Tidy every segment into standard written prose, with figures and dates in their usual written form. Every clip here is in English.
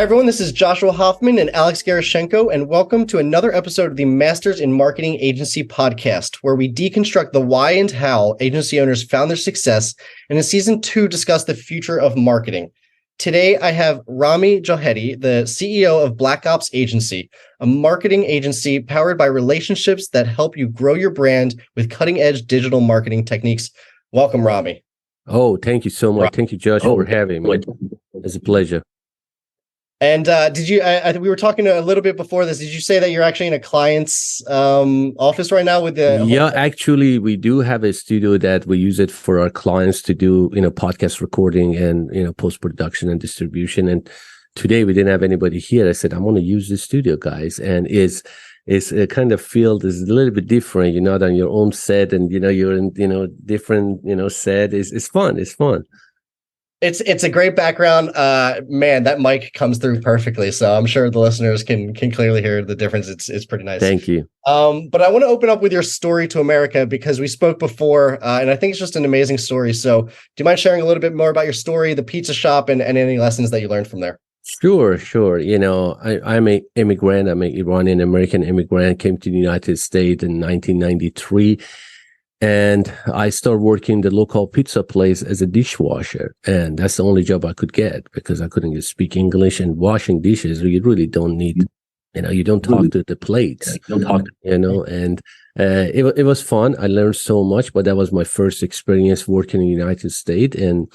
Hi, everyone. This is Joshua Hoffman and Alex Gerashenko, and welcome to another episode of the Masters in Marketing Agency podcast, where we deconstruct the why and how agency owners found their success, and in season 2, discuss the future of marketing. Today, I have Rami Jahedi, the CEO of Black Ops Agency, a marketing agency powered by relationships that help you grow your brand with cutting-edge digital marketing techniques. Welcome, Rami. Oh, thank you so much. Thank you, Josh, for having me. It's a pleasure. And we were talking a little bit before this. Did you say that you're actually in a client's office right now with the? Yeah, actually, we do have a studio that we use it for our clients to do, podcast recording and, post-production and distribution. And today we didn't have anybody here. I said, I'm going to use this studio, guys. And it's a kind of field is a little bit different. You're not on your own set and, you're in, different, set. It's fun. It's fun. It's a great background. Man, that mic comes through perfectly. So I'm sure the listeners can clearly hear the difference. It's pretty nice. Thank you. But I want to open up with your story to America because we spoke before, and I think it's just an amazing story. So do you mind sharing a little bit more about your story, the pizza shop, and any lessons that you learned from there? Sure. I'm an immigrant. I'm an Iranian American immigrant, came to the United States in 1993. And I started working in the local pizza place as a dishwasher. And that's the only job I could get because I couldn't speak English, and washing dishes, you really don't need, you don't talk to the plates, and it was fun. I learned so much, but that was my first experience working in the United States. And,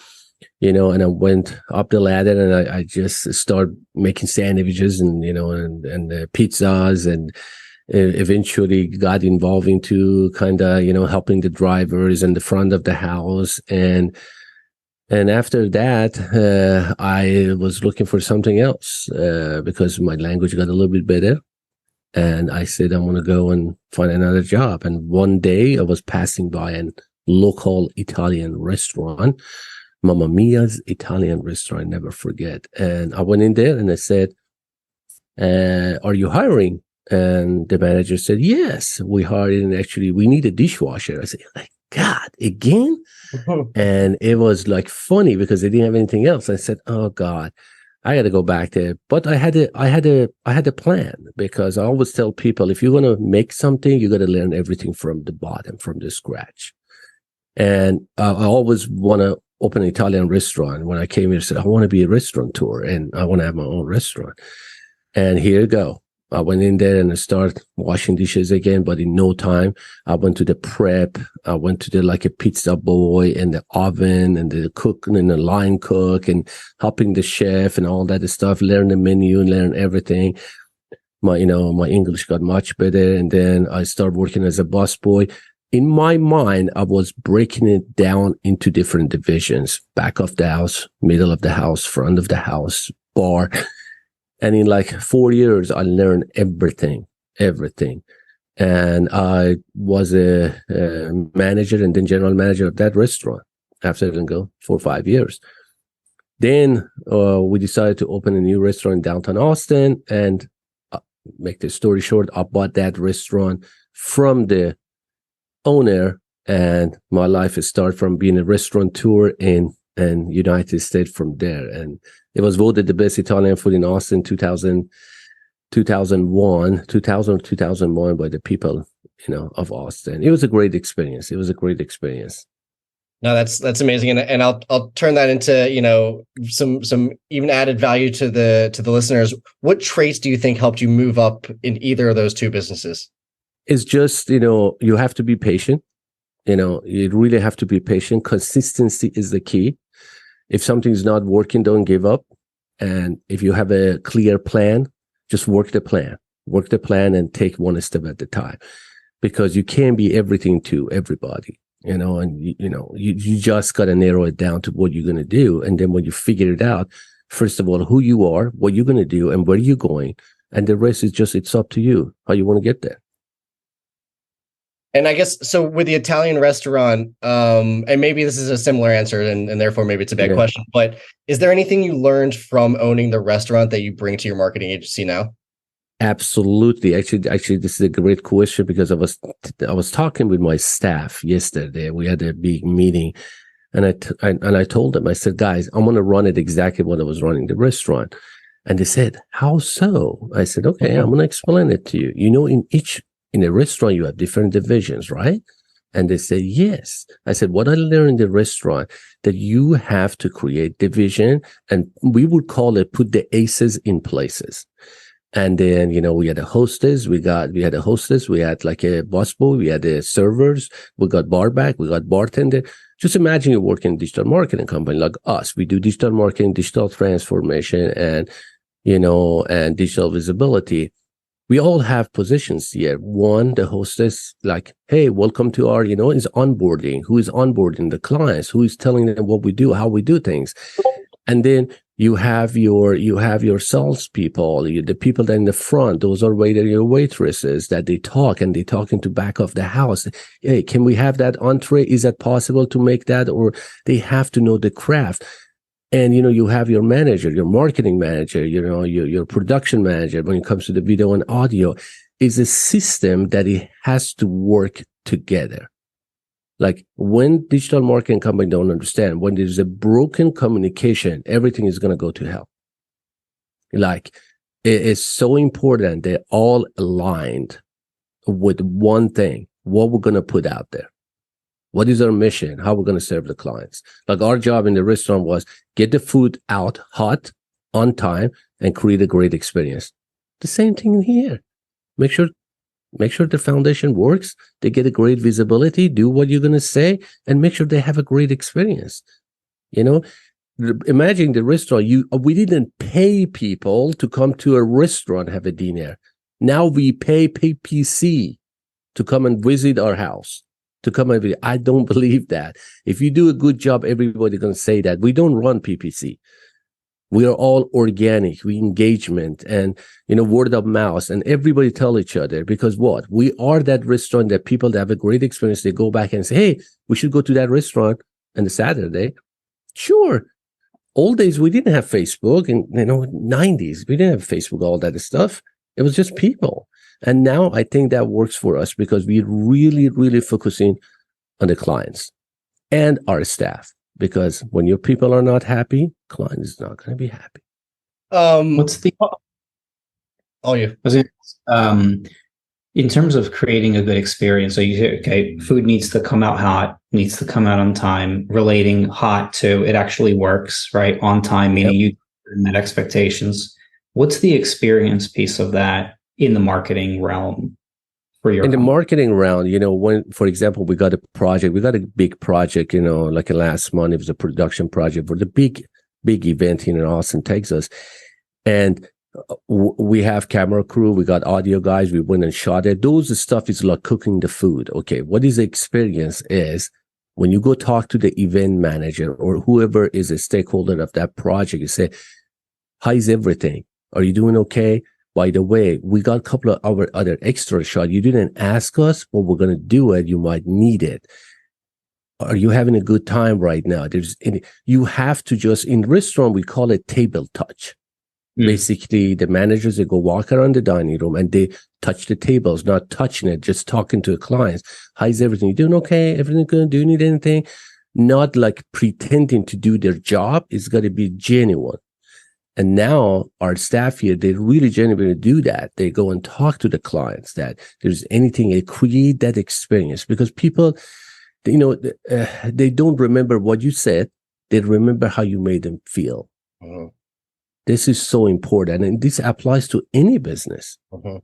and I went up the ladder and I just started making sandwiches and, and pizzas, and eventually got involved into kind of, helping the drivers in the front of the house. And after that, I was looking for something else because my language got a little bit better. And I said, I'm going to go and find another job. And one day I was passing by a local Italian restaurant, Mamma Mia's Italian restaurant, never forget. And I went in there and I said, are you hiring? And the manager said, yes, we hired, and actually we need a dishwasher. I said, like, God, again? And it was like funny because they didn't have anything else. I said, oh God, I got to go back there. But I had a plan, because I always tell people, if you're going to make something, you got to learn everything from the bottom, from the scratch. And I always want to open an Italian restaurant. When I came here, I said, I want to be a restaurateur and I want to have my own restaurant. And here you go. I went in there and I started washing dishes again, but in no time, I went to the prep. I went to like a pizza boy and the oven and the cook and the line cook and helping the chef and all that stuff, learn the menu, learn everything. My English got much better. And then I started working as a busboy. In my mind, I was breaking it down into different divisions: back of the house, middle of the house, front of the house, bar. And in like 4 years, I learned everything. And I was a manager and then general manager of that restaurant after 4 or 5 years. Then we decided to open a new restaurant in downtown Austin. And make the story short, I bought that restaurant from the owner. And my life has started from being a restaurateur in United States from there. And it was voted the best Italian food in Austin 2001 by the people, of Austin. It was a great experience. No, that's amazing. And I'll turn that into, some even added value to the listeners. What traits do you think helped you move up in either of those two businesses? It's just, you have to be patient. You really have to be patient. Consistency is the key. If something's not working, don't give up. And if you have a clear plan, just work the plan and take one step at a time, because you can't be everything to everybody, and you just got to narrow it down to what you're going to do. And then when you figure it out, first of all, who you are, what you're going to do, and where you're going. And the rest is it's up to you, how you want to get there. And I guess, so with the Italian restaurant, and maybe this is a similar answer and therefore maybe it's a bad question, but is there anything you learned from owning the restaurant that you bring to your marketing agency now? Absolutely. Actually, this is a great question, because I was talking with my staff yesterday. We had a big meeting, and I told them, I said, guys, I'm going to run it exactly what I was running the restaurant. And they said, how so? I said, okay, I'm going to explain it to you. You know, in a restaurant, you have different divisions, right? And they said, yes. I said, what I learned in the restaurant, that you have to create division, and we would call it put the aces in places. And then, you know, we had a hostess, we had a hostess, we had like a busboy, we had the servers, we got barback, we got bartender. Just imagine you work in a digital marketing company like us. We do digital marketing, digital transformation, and, you know, and digital visibility. We all have positions here. One, the hostess, like, hey, welcome to our, you know, is onboarding. Who is onboarding the clients? Who is telling them what we do, how we do things? And then you have your salespeople, the people that in the front. Those are your waitresses that they talk into back of the house. Hey, can we have that entree? Is that possible to make that? Or they have to know the craft. And, you know, you have your manager, your marketing manager, you know, your production manager when it comes to the video and audio. Is a system that it has to work together. Like when digital marketing companies don't understand, when there's a broken communication, everything is going to go to hell. Like it is so important they're all aligned with one thing, what we're going to put out there. What is our mission? How we're going to serve the clients? Like our job in the restaurant was get the food out hot, on time, and create a great experience. The same thing in here. Make sure the foundation works. They get a great visibility, do what you're going to say, and make sure they have a great experience. You know, imagine the restaurant. We didn't pay people to come to a restaurant, have a dinner. Now we pay PPC to come and visit our house. To come and visit. I don't believe that. If you do a good job, everybody's going to say that. We don't run PPC. We are all organic, we engagement and, you know, word of mouth, and everybody tell each other, because what? We are that restaurant that people that have a great experience, they go back and say, hey, we should go to that restaurant on the Saturday. Sure. Old days, we didn't have Facebook, and, you know, 90s, we didn't have Facebook, all that stuff. It was just people. And now I think that works for us because we're really, really focusing on the clients and our staff. Because when your people are not happy, client is not going to be happy. What's the all you? In terms of creating a good experience? So you say, okay, food needs to come out hot, needs to come out on time. Relating hot to it actually works, right? On time, meaning you met expectations. What's the experience piece of that in the marketing realm? In the marketing round, you know, when, for example, we got a big project, you know, like last month, it was a production project for the big event here in Austin, Texas. And we have camera crew, we got audio guys, we went and shot it. Those stuff is like cooking the food. Okay. What is the experience is when you go talk to the event manager or whoever is a stakeholder of that project, you say, how's everything? Are you doing okay? By the way, we got a couple of our other extra shots. You didn't ask us, but we're going to do it. You might need it. Are you having a good time right now? You have to just, in restaurant, we call it table touch. Basically, the managers, they go walk around the dining room and they touch the tables, not touching it, just talking to the clients. How's everything? You doing okay? Everything good? Do you need anything? Not like pretending to do their job. It's got to be genuine. And now our staff here, they really genuinely do that. They go and talk to the clients that there's anything, they create that experience, because people, you know, they don't remember what you said. They remember how you made them feel. Mm-hmm. This is so important. And this applies to any business. Mm-hmm.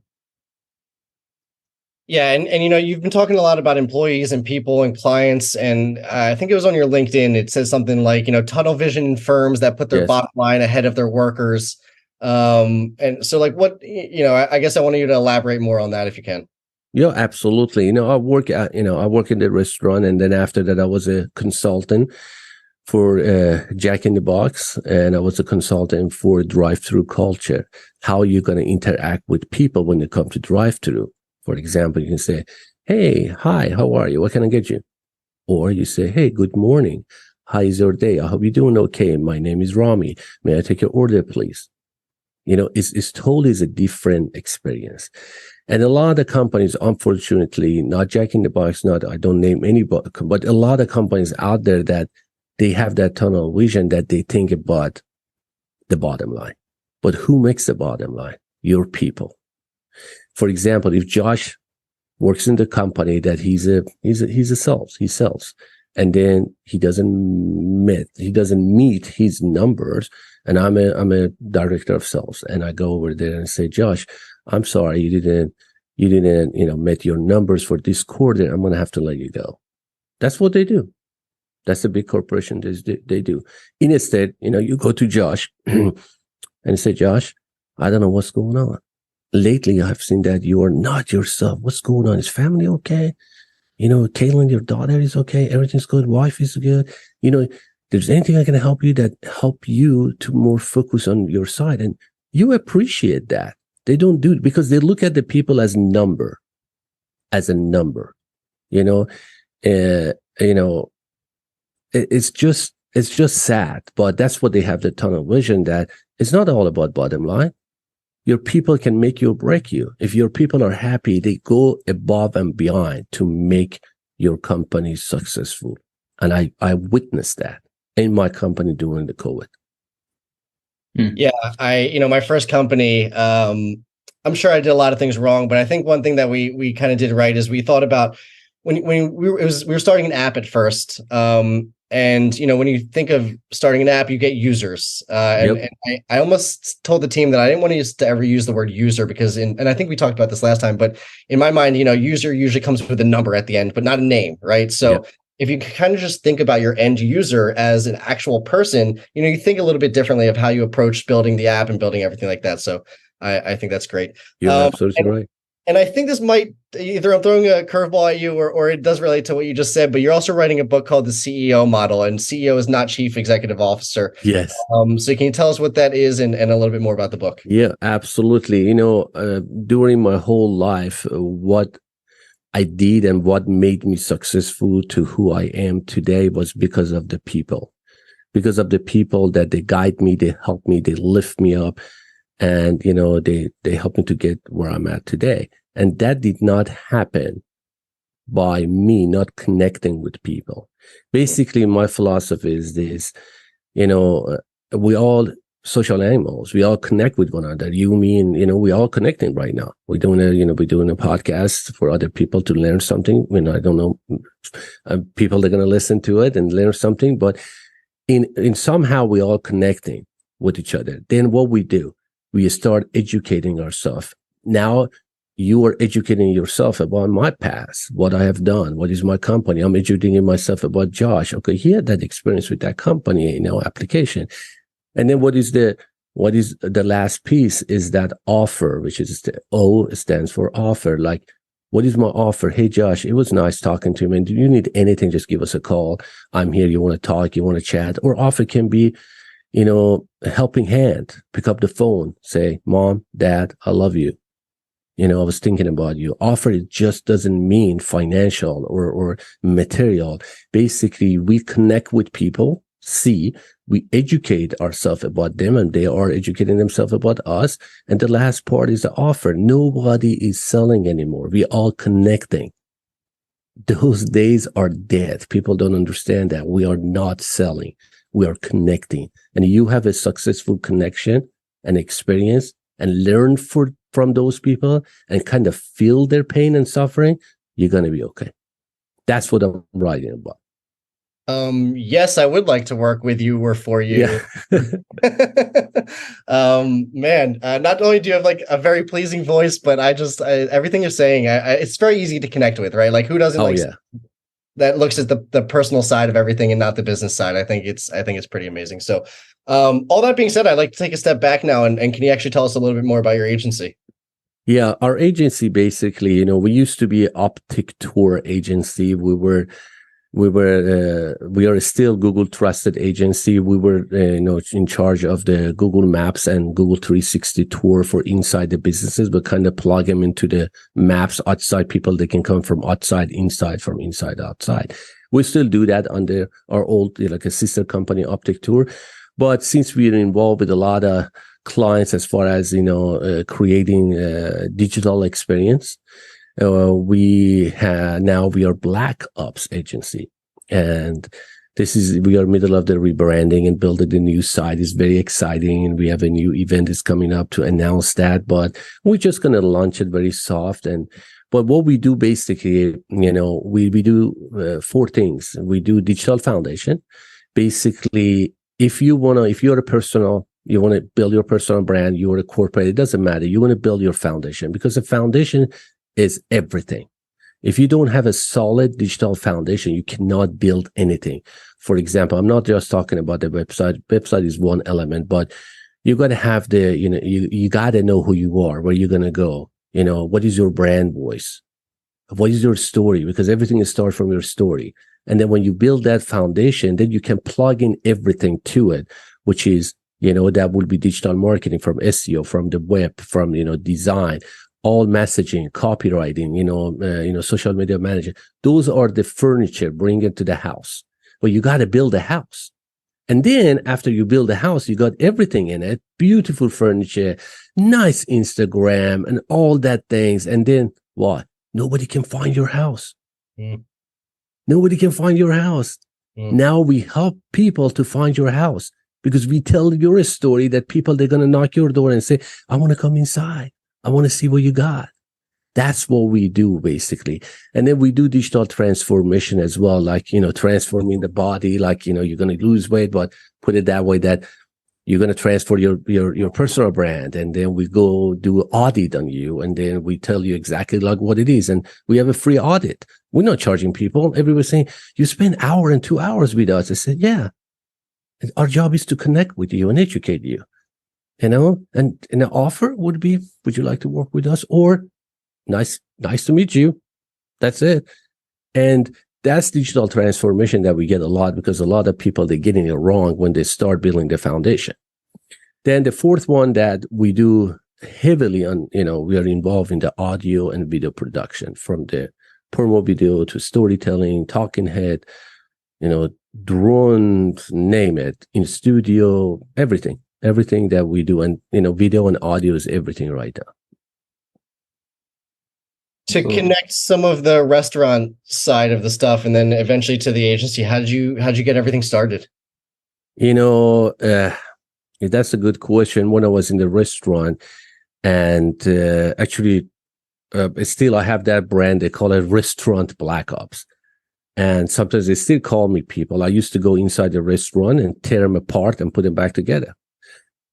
Yeah. And, you know, you've been talking a lot about employees and people and clients. And I think it was on your LinkedIn. It says something like, you know, tunnel vision in firms that put their bottom line ahead of their workers. And so like what, you know, I guess I wanted you to elaborate more on that if you can. Yeah, absolutely. You know, I work in the restaurant. And then after that, I was a consultant for Jack in the Box. And I was a consultant for drive-through culture. How are you going to interact with people when you come to drive-through? For example, you can say, hey, hi, how are you? What can I get you? Or you say, hey, good morning. How is your day? I hope you're doing okay. My name is Rami. May I take your order, please? You know, it's totally a different experience. And a lot of the companies, unfortunately, not Jack in the Box, I don't name anybody, but a lot of companies out there that they have that tunnel vision that they think about the bottom line. But who makes the bottom line? Your people. For example, if Josh works in the company that he sells, and then he doesn't meet his numbers, and I'm a director of sales, and I go over there and say, Josh, I'm sorry, you didn't met your numbers for this quarter. I'm going to have to let you go. That's what they do. That's the big corporation they do. Instead, you go to Josh and say, Josh, I don't know what's going on. Lately, I've seen that you are not yourself. What's going on? Is family okay? Caitlin, your daughter is okay. Everything's good. Wife is good. There's anything I can help you to more focus on your side. And you appreciate that. They don't do it because they look at the people as a number. It's just sad, but that's what they have the tunnel vision, that it's not all about bottom line. Your people can make you or break you. If your people are happy, they go above and beyond to make your company successful. And I witnessed that in my company during the COVID. Yeah, my first company, I'm sure I did a lot of things wrong, but I think one thing that we kind of did right is we thought about when we were starting an app at first. And when you think of starting an app, you get users. And I almost told the team that I didn't want to ever use the word user because and I think we talked about this last time, but in my mind, user usually comes with a number at the end, but not a name, right? So if you kind of just think about your end user as an actual person, you think a little bit differently of how you approach building the app and building everything like that. So I think that's great. You're absolutely right. And I think this might either I'm throwing a curveball at you or it does relate to what you just said, but you're also writing a book called The CEO Model, and CEO is not Chief Executive Officer. Yes. So can you tell us what that is and a little bit more about the book? Yeah, absolutely. During my whole life, what I did and what made me successful to who I am today was because of the people. Because of the people that they guide me, they help me, they lift me up. And, they helped me to get where I'm at today. And that did not happen by me not connecting with people. Basically, my philosophy is this, we all social animals. We all connect with one another. You, me, and, we all connecting right now. We're doing a podcast for other people to learn something. I don't know, people that are going to listen to it and learn something, but in somehow we all connecting with each other. Then what we do, we start educating ourselves. Now you are educating yourself about my past, what I have done, what is my company. I'm educating myself about Josh. Okay, he had that experience with that company, application. And then what is the last piece is that offer, which is the O stands for offer. Like, what is my offer? Hey, Josh, it was nice talking to you, man. Do you need anything? Just give us a call. I'm here. You want to talk? You want to chat? Or offer can be, a helping hand. Pick up the phone, say, Mom, Dad, I love you. I was thinking about you. Offer, it just doesn't mean financial or material. Basically, we connect with people, we educate ourselves about them, and they are educating themselves about us. And the last part is the offer. Nobody is selling anymore. We all connecting. Those days are dead. People don't understand that. We are not selling. We are connecting. And you have a successful connection and experience and learn from those people and kind of feel their pain and suffering, you're going to be okay. That's what I'm writing about. Yes, I would like to work with you or for you. Yeah. Man, not only do you have like a very pleasing voice, but everything you're saying, it's very easy to connect with, right? Like who doesn't that looks at the personal side of everything and not the business side. I think it's pretty amazing. So, all that being said, I'd like to take a step back now and can you actually tell us a little bit more about your agency? Yeah, our agency basically, we used to be an optic tour agency. We are still Google trusted agency. We were, in charge of the Google Maps and Google 360 tour for inside the businesses, but kind of plug them into the maps outside. People, they can come from outside, inside, from inside, outside. We still do that under our old, like a sister company, Optic Tour. But since we're involved with a lot of clients as far as, creating a digital experience, we are Black Ops agency, and We are middle of the rebranding and building the new site. Is very exciting. And we have a new event is coming up to announce that, but we're just going to launch it very soft. But what we do basically, we do 4 things. We do digital foundation. Basically, if you're you want to build your personal brand, you're a corporate, it doesn't matter. You want to build your foundation, because the foundation is everything. If you don't have a solid digital foundation, you cannot build anything. For example, I'm not just talking about the website. Website is one element, but you got to have you got to know who you are, where you're going to go. What is your brand voice? What is your story? Because everything starts from your story. And then when you build that foundation, then you can plug in everything to it, which is, that will be digital marketing, from SEO, from the web, from, design, all messaging, copywriting, social media management. Those are the furniture, bring it to the house. But you got to build a house. And then after you build a house, you got everything in it, beautiful furniture, nice Instagram and all that things. And then what? Nobody can find your house. Nobody can find your house. Now we help people to find your house, because we tell your story that people, they're going to knock your door and say, I want to come inside. I want to see what you got. That's what we do basically. And then we do digital transformation as well, like, transforming the body, like, you're going to lose weight, but put it that way that you're going to transfer your personal brand. And then we go do an audit on you. And then we tell you exactly like what it is. And we have a free audit. We're not charging people. Everybody's saying, you spend 1 hour and 2 hours with us. I said, yeah. And our job is to connect with you and educate you, and the offer would be, would you like to work with us? Or nice to meet you. That's it. And that's digital transformation that we get a lot, because a lot of people, they're getting it wrong when they start building the foundation. Then the 4th one that we do heavily on, we are involved in the audio and video production, from the promo video to storytelling, talking head, drones, name it, in studio, everything that we do. And, video and audio is everything right now. To connect some of the restaurant side of the stuff and then eventually to the agency, how'd you get everything started? That's a good question. When I was in the restaurant, and actually still I have that brand, they call it Restaurant Black Ops. And sometimes they still call me people. I used to go inside the restaurant and tear them apart and put them back together.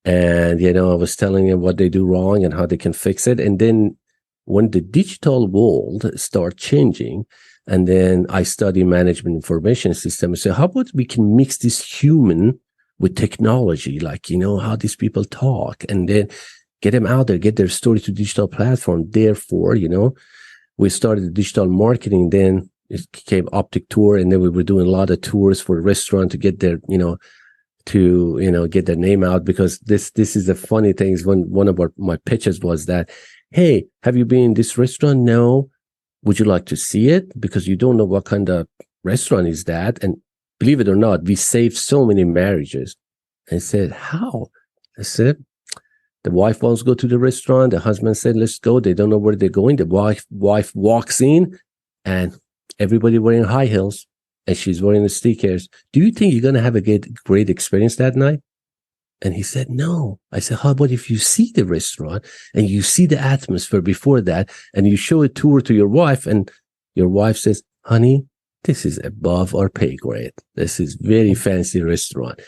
And, I was telling them what they do wrong and how they can fix it. And then when the digital world start changing, and then I study management information system, so how about we can mix this human with technology, like, how these people talk, and then get them out there, get their story to digital platform. Therefore, we started digital marketing. Then it became Optic Tour, and then we were doing a lot of tours for restaurant to get their, get their name out. Because this is the funny thing is, when one of my pitches was that, hey, have you been in this restaurant? No. Would you like to see it? Because you don't know what kind of restaurant is that. And believe it or not, we saved so many marriages. I said, how? I said, the wife wants to go to the restaurant. The husband said, let's go. They don't know where they're going. The wife walks in, and everybody wearing high heels, and she's wearing the sneakers. Do you think you're going to have a great experience that night? And he said, no. I said, how about if you see the restaurant and you see the atmosphere before that, and you show a tour to your wife, and your wife says, honey, this is above our pay grade. This is very fancy restaurant.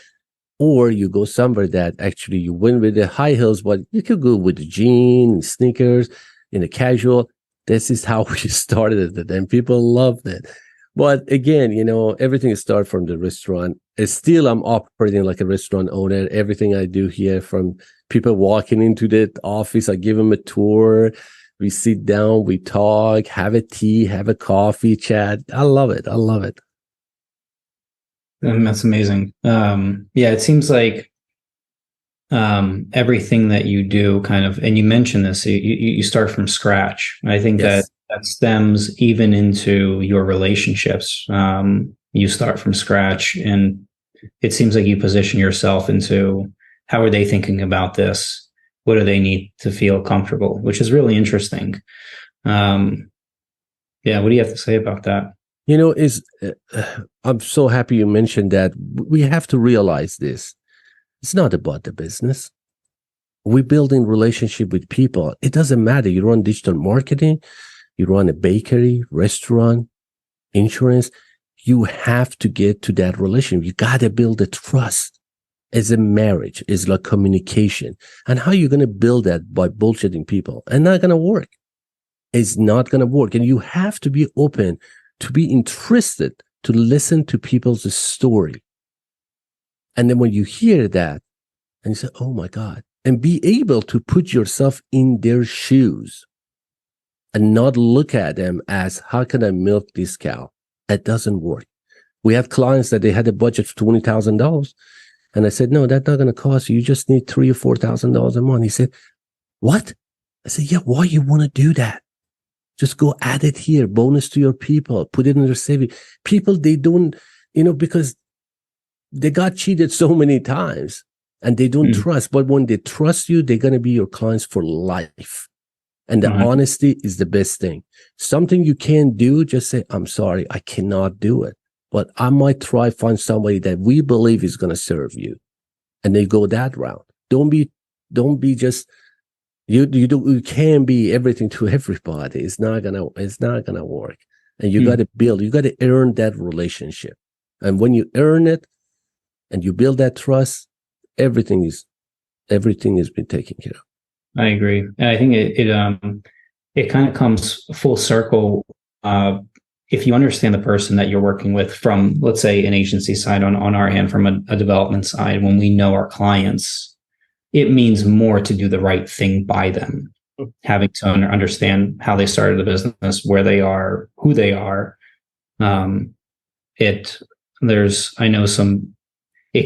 Or you go somewhere that actually you went with the high heels, but you could go with the jeans, sneakers, in a casual. This is how we started it, and people loved it. But again, everything started from the restaurant. Still, I'm operating like a restaurant owner. Everything I do here, from people walking into the office, I give them a tour. We sit down, we talk, have a tea, have a coffee, chat. I love it. That's amazing. It seems like everything that you do kind of, and you mentioned this, you start from scratch. I think Yes. that stems even into your relationships. You start from scratch, and it seems like you position yourself into, how are they thinking about this? What do they need to feel comfortable? Which is really interesting. What do you have to say about that? I'm so happy you mentioned that. We have to realize this. It's not about the business. We're building relationship with people. It doesn't matter. You run digital marketing, you run a bakery, restaurant, insurance. You have to get to that relationship. You got to build a trust. As a marriage, is like communication. And how are you going to build that by bullshitting people? And not going to work. It's not going to work. And you have to be open to be interested to listen to people's story. And then when you hear that and you say, oh my God, and be able to put yourself in their shoes and not look at them as, how can I milk this cow? That doesn't work. We have clients that they had a budget for $20,000. And I said, no, that's not going to cost you. You just need $3,000 or $4,000 a month. He said, what? I said, yeah, why you want to do that? Just go add it here, bonus to your people, put it in their saving. People, they don't, because they got cheated so many times and they don't trust. But when they trust you, they're going to be your clients for life. And the honesty is the best thing. Something you can't do, just say, I'm sorry, I cannot do it. But I might try find somebody that we believe is going to serve you. And they go that route. Don't be just, you can't be everything to everybody. It's not gonna work. And you got to build, you got to earn that relationship. And when you earn it and you build that trust, everything has been taken care of. I agree. And I think it kind of comes full circle. If you understand the person that you're working with from, let's say, an agency side on our hand, from a development side, when we know our clients, it means more to do the right thing by them, having to understand how they started the business, where they are, who they are. It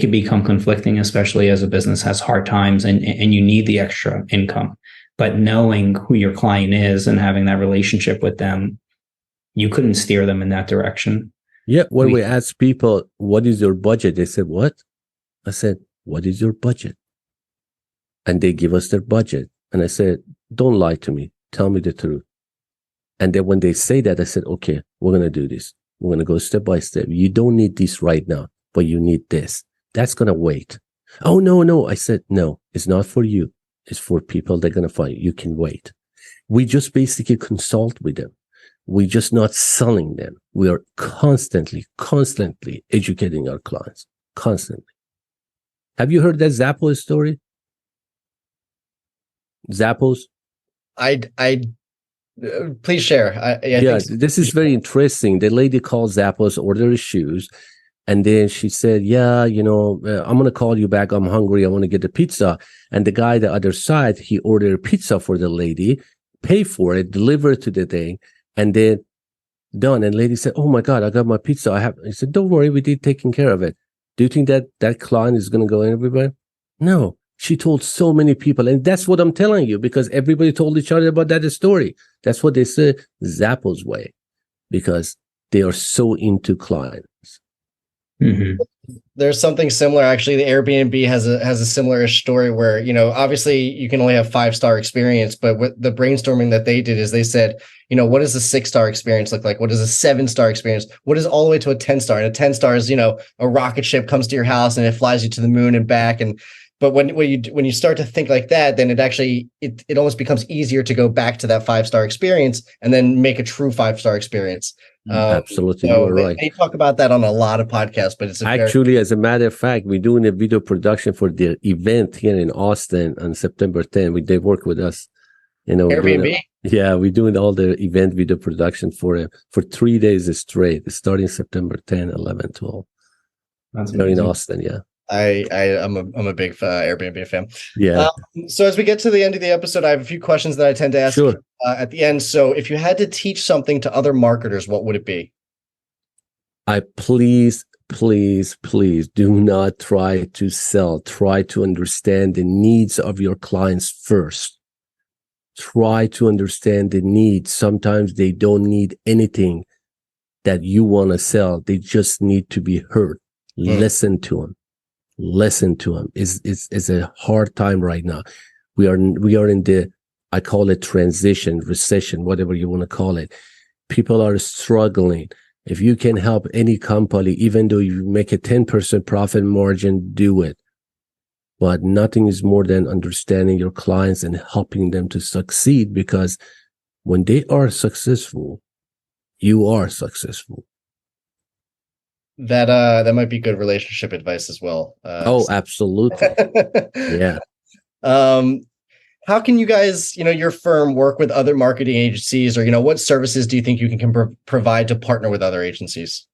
can become conflicting, especially as a business has hard times and you need the extra income. But knowing who your client is and having that relationship with them, you couldn't steer them in that direction. Yeah. When we ask people, what is your budget? They said, what? I said, what is your budget? And they give us their budget. And I said, don't lie to me. Tell me the truth. And then when they say that, I said, okay, we're going to do this. We're going to go step by step. You don't need this right now, but you need this. That's going to wait. Oh, no. I said, no, it's not for you. It's for people they're going to find. You can wait. We just basically consult with them. We're just not selling them. We are constantly educating our clients. Constantly. Have you heard that Zappos story? Zappos? Please share. This is very interesting. The lady called Zappos, ordered shoes, and then she said, yeah, I'm going to call you back. I'm hungry. I want to get the pizza. And the guy the other side, he ordered pizza for the lady, pay for it, deliver it to the thing, and then done. And lady said, oh my God, I got my pizza. He said, don't worry, we did taking care of it. Do you think that client is going to go everywhere? No. She told so many people, and that's what I'm telling you, because everybody told each other about that story. That's what they said, Zappos way, because they are so into clients. Mm-hmm. There's something similar. Actually, the Airbnb has a similar story where, obviously you can only have 5-star experience, but what the brainstorming that they did is they said, what does a 6-star experience look like? What is a 7-star experience? What is all the way to a 10-star? And a 10-star is, a rocket ship comes to your house and it flies you to the moon and back. But when you start to think like that, then it almost becomes easier to go back to that 5-star experience and then make a true 5-star experience. Absolutely, you're right. They talk about that on a lot of podcasts, but it's actually, as a matter of fact, we're doing a video production for the event here in Austin on September 10th. They work with us, Airbnb. We're doing all the event video production for 3 days straight, starting September 10, 11, 12. That's in Austin, yeah. I'm a big Airbnb fan. Yeah. So as we get to the end of the episode, I have a few questions that I tend to ask at the end. So if you had to teach something to other marketers, what would it be? Please do not try to sell. Try to understand the needs of your clients first. Try to understand the needs. Sometimes they don't need anything that you want to sell. They just need to be heard. Listen to them. It's a hard time right now. We are in the, I call it transition, recession, whatever you want to call it. People are struggling, If you can help any company, even though you make a 10% profit margin, do it. But nothing is more than understanding your clients and helping them to succeed, because when they are successful, you are successful. That might be good relationship advice as well. Absolutely. Yeah. How can you guys, your firm, work with other marketing agencies, or what services do you think you can provide to partner with other agencies?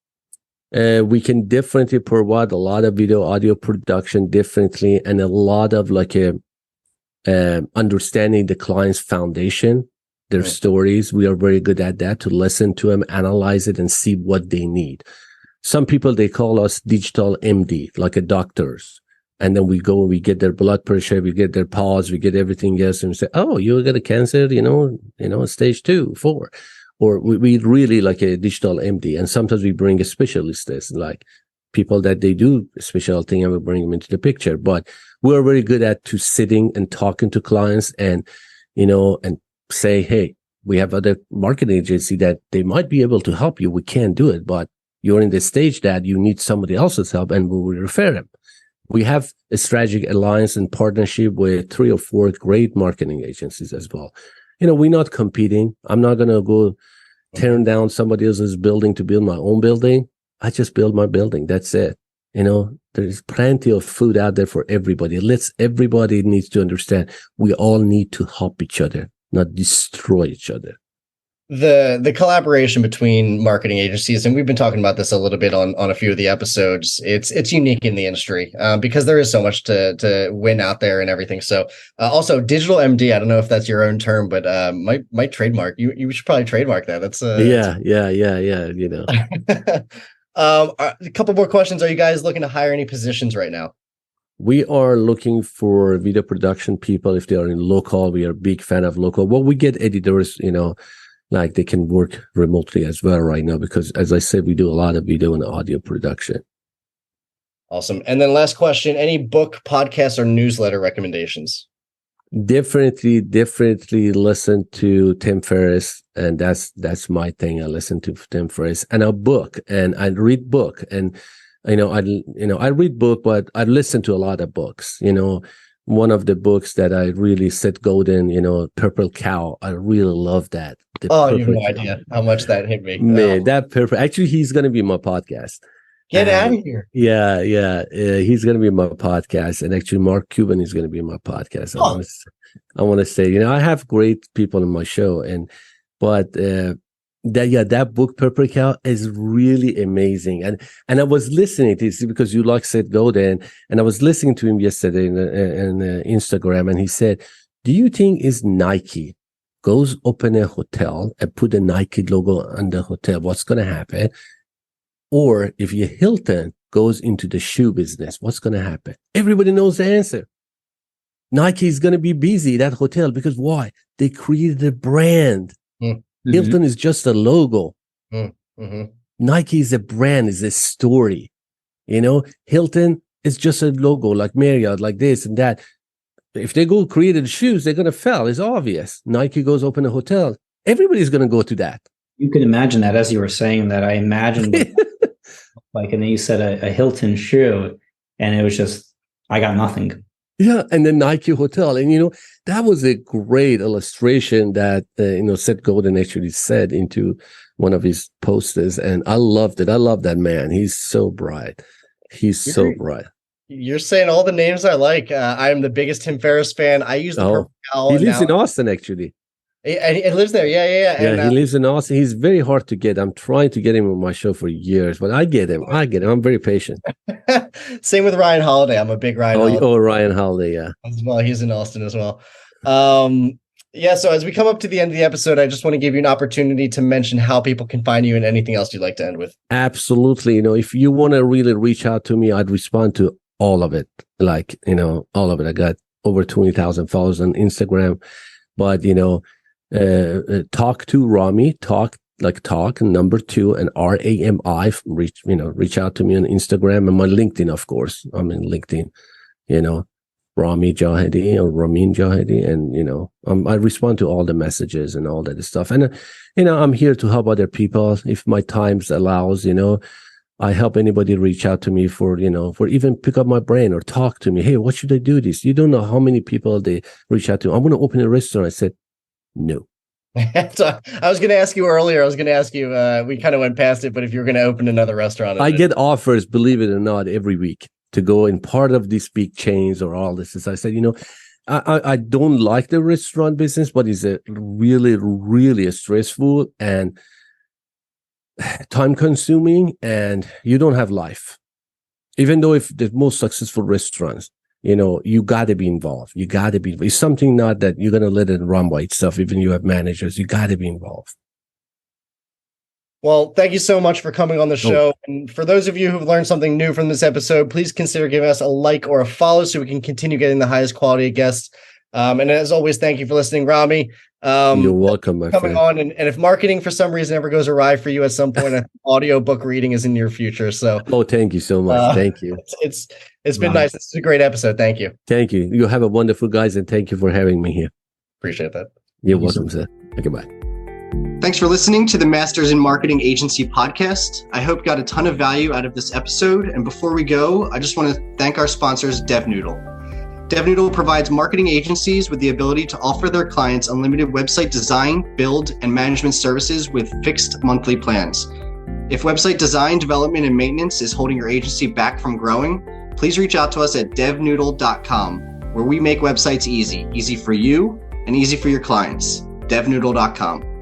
We can definitely provide a lot of video, audio production differently, and a lot of understanding the client's foundation, their stories. We are very good at that, to listen to them, analyze it, and see what they need. Some people, they call us digital MD, like a doctors. And then we go, we get their blood pressure, we get their pulse, we get everything else, and we say, oh, you got a cancer, stage 2, 4. Or we really like a digital MD. And sometimes we bring a specialist, like people that they do a special thing, and we bring them into the picture. But we're very good at sitting and talking to clients, and, and say, hey, we have other marketing agency that they might be able to help you. We can't do it, but you're in the stage that you need somebody else's help, and we will refer them. We have a strategic alliance and partnership with 3 or 4 great marketing agencies as well. We're not competing. I'm not going to go tearing down somebody else's building to build my own building. I just build my building. That's it. There's plenty of food out there for everybody. Everybody needs to understand we all need to help each other, not destroy each other. The collaboration between marketing agencies, and we've been talking about this a little bit on a few of the episodes, it's unique in the industry because there is so much to win out there and everything. So also digital MD, I don't know if that's your own term, but might trademark. You should probably trademark that. That's yeah. A couple more questions. Are you guys looking to hire any positions right now? We are looking for video production people. If they are in local, we are a big fan of local. Well, we get editors, like they can work remotely as well right now, because as I said, we do a lot of video and audio production. Awesome. And then last question, any book, podcast, or newsletter recommendations? Definitely listen to Tim Ferriss, and that's my thing. I listen to Tim Ferriss, and a book, and I read book, and I read book, but I listen to a lot of books. One of the books that I really Seth Godin, Purple Cow, I really love that. You have no idea how much that hit me. Man, that perfect. Actually, he's going to be my podcast. Get out of here. Yeah. He's going to be my podcast. And actually, Mark Cuban is going to be my podcast. I want to say, I have great people in my show. But that book, Purple Cow, is really amazing. And I was listening to it because you like Seth Godin. And I was listening to him yesterday in Instagram. And he said, do you think is Nike goes open a hotel and put a Nike logo on the hotel, what's going to happen? Or if your Hilton goes into the shoe business, what's going to happen? Everybody knows the answer. Nike is going to be busy, that hotel, because why? They created a brand. Mm-hmm. Hilton is just a logo. Mm-hmm. Nike is a brand, is a story. Hilton is just a logo, like Marriott, like this and that. If they go created shoes, they're going to fail. It's obvious. Nike goes open a hotel. Everybody's going to go to that. You can imagine that as you were saying that. I imagined and then you said a Hilton shoe, and it was just, I got nothing. Yeah. And then Nike hotel. And, that was a great illustration that, Seth Godin actually said into one of his posters. And I loved it. I love that man. He's so bright. So bright. You're saying all the names I like. I'm the biggest Tim Ferriss fan. I use the Purple Cow. He lives in Austin, actually. He lives there. Yeah. And, he lives in Austin. He's very hard to get. I'm trying to get him on my show for years, but I get him. I'm very patient. Same with Ryan Holiday. I'm a big Ryan Holiday. Oh, Ryan Holiday, yeah. As well. He's in Austin as well. So as we come up to the end of the episode, I just want to give you an opportunity to mention how people can find you and anything else you'd like to end with. Absolutely. If you want to really reach out to me, I'd respond to all of it. All of it. I got over 20,000 followers on Instagram, but, talk to Rami, talk number 2 and RAMI, reach out to me on Instagram and my LinkedIn, of course. I'm in LinkedIn, Rami Jahedi or Rami Jahedi. And, I respond to all the messages and all that stuff. And, I'm here to help other people. If my times allows, I help anybody reach out to me for even pick up my brain or talk to me. Hey, what should I do this? You don't know how many people they reach out to. I'm going to open a restaurant. I said, no. So I was going to ask you earlier. We kind of went past it, but if you're going to open another restaurant. I get offers, believe it or not, every week to go in part of these big chains or all this. So I said, I don't like the restaurant business, but it's a really, really stressful and time consuming, and you don't have life. Even though if the most successful restaurants, you got to be involved. It's something not that you're going to let it run by itself. Even you have managers, you got to be involved. Well, thank you so much for coming on the show. And for those of you who've learned something new from this episode, please consider giving us a like or a follow so we can continue getting the highest quality of guests. And as always, thank you for listening, Rami. You're welcome, my friend. On, and if marketing for some reason ever goes awry for you at some point, an audio book reading is in your future. So, thank you so much. Thank you. It's been nice. This is a great episode. Thank you. Thank you. You have a wonderful guys, and thank you for having me here. Appreciate that. You're welcome, sir. Okay, bye. Thanks for listening to the Masters in Marketing Agency podcast. I hope you got a ton of value out of this episode. And before we go, I just want to thank our sponsors, DevNoodle. DevNoodle provides marketing agencies with the ability to offer their clients unlimited website design, build, and management services with fixed monthly plans. If website design, development, and maintenance is holding your agency back from growing, please reach out to us at devnoodle.com, where we make websites easy for you and easy for your clients. devnoodle.com.